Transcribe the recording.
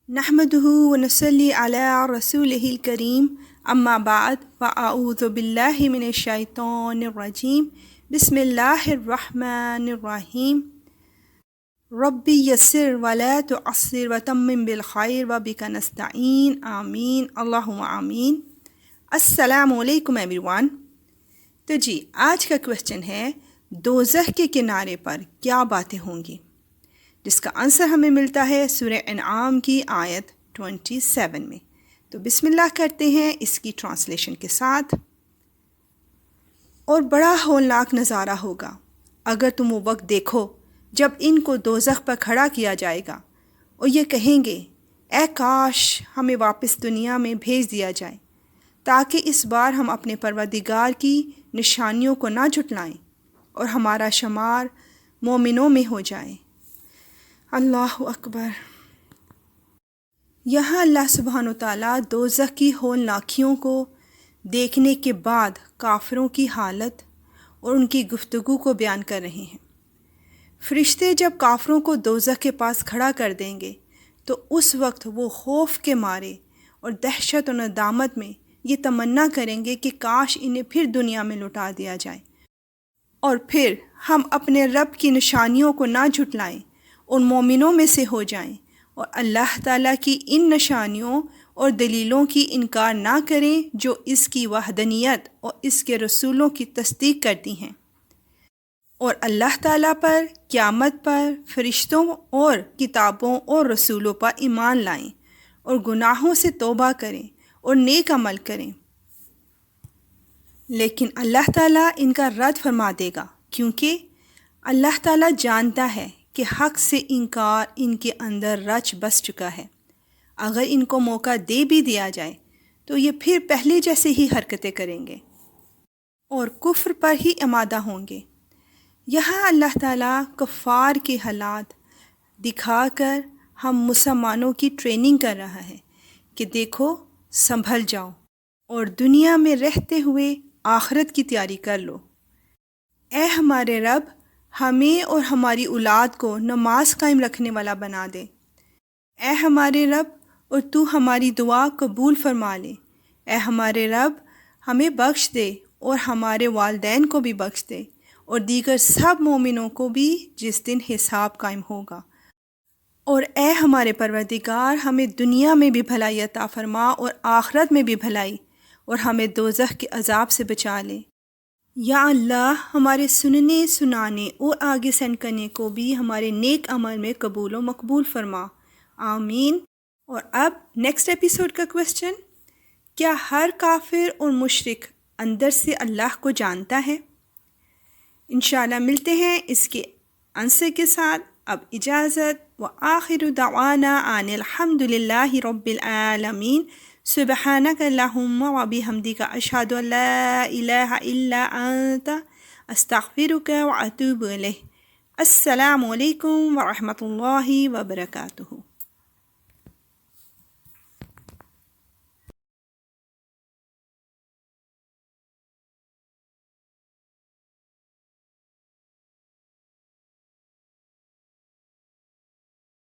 نحمده ونصلي على رسوله الكريم اما بعد فاعوذ بالله من الشيطان الرجيم بسم الله الرحمن الرحيم ربي يسر ولا تعسر وتمم بالخير وبك نستعين آمین اللہم آمین۔ السلام علیکم ایوری تو جی آج کا کویسچن ہے دوزخ کے کنارے پر کیا باتیں ہوں گی، جس کا آنسر ہمیں ملتا ہے سورہ انعام کی آیت 27 میں۔ تو بسم اللہ کرتے ہیں اس کی ٹرانسلیشن کے ساتھ۔ اور بڑا ہولناک نظارہ ہوگا اگر تم وہ وقت دیکھو جب ان کو دوزخ پر کھڑا کیا جائے گا اور یہ کہیں گے اے کاش ہمیں واپس دنیا میں بھیج دیا جائے تاکہ اس بار ہم اپنے پروردگار کی نشانیوں کو نہ جھٹلائیں اور ہمارا شمار مومنوں میں ہو جائے۔ اللہ اکبر۔ یہاں اللہ سبحانہ وتعالیٰ دوزخ کی ہولناکیوں کو دیکھنے کے بعد کافروں کی حالت اور ان کی گفتگو کو بیان کر رہے ہیں۔ فرشتے جب کافروں کو دوزخ کے پاس کھڑا کر دیں گے تو اس وقت وہ خوف کے مارے اور دہشت و ندامت میں یہ تمنا کریں گے کہ کاش انہیں پھر دنیا میں لوٹا دیا جائے اور پھر ہم اپنے رب کی نشانیوں کو نہ جھٹلائیں اور مومنوں میں سے ہو جائیں اور اللہ تعالیٰ کی ان نشانیوں اور دلیلوں کی انکار نہ کریں جو اس کی وحدانیت اور اس کے رسولوں کی تصدیق کرتی ہیں، اور اللہ تعالیٰ پر، قیامت پر، فرشتوں اور کتابوں اور رسولوں پر ایمان لائیں اور گناہوں سے توبہ کریں اور نیک عمل کریں۔ لیکن اللہ تعالیٰ ان کا رد فرما دے گا کیونکہ اللہ تعالیٰ جانتا ہے کہ حق سے انکار ان کے اندر رچ بس چکا ہے۔ اگر ان کو موقع دے بھی دیا جائے تو یہ پھر پہلے جیسے ہی حرکتیں کریں گے اور کفر پر ہی آمادہ ہوں گے۔ یہاں اللہ تعالیٰ کفار کے حالات دکھا کر ہم مسلمانوں کی ٹریننگ کر رہا ہے کہ دیکھو سنبھل جاؤ اور دنیا میں رہتے ہوئے آخرت کی تیاری کر لو۔ اے ہمارے رب، ہمیں اور ہماری اولاد کو نماز قائم رکھنے والا بنا دے۔ اے ہمارے رب، اور تو ہماری دعا قبول فرما لے۔ اے ہمارے رب، ہمیں بخش دے اور ہمارے والدین کو بھی بخش دے اور دیگر سب مومنوں کو بھی جس دن حساب قائم ہوگا۔ اور اے ہمارے پروردگار، ہمیں دنیا میں بھی بھلائی عطا فرما اور آخرت میں بھی بھلائی، اور ہمیں دوزخ کے عذاب سے بچا لے۔ یا اللہ، ہمارے سننے، سنانے اور آگے سینڈ کرنے کو بھی ہمارے نیک عمل میں قبول و مقبول فرما، آمین۔ اور اب نیکسٹ ایپیسوڈ کا کویسچن، کیا ہر کافر اور مشرک اندر سے اللہ کو جانتا ہے؟ انشاءاللہ ملتے ہیں اس کے آنسر کے ساتھ۔ اب اجازت، وآخر دعوانا ان الحمد للہ رب العالمین۔ سبحانک اللہم وبحمدک اشہد ان لا الہ الا انت استغفرک واتوب الیک۔ السلام علیکم ورحمۃ اللہ وبرکاتہ۔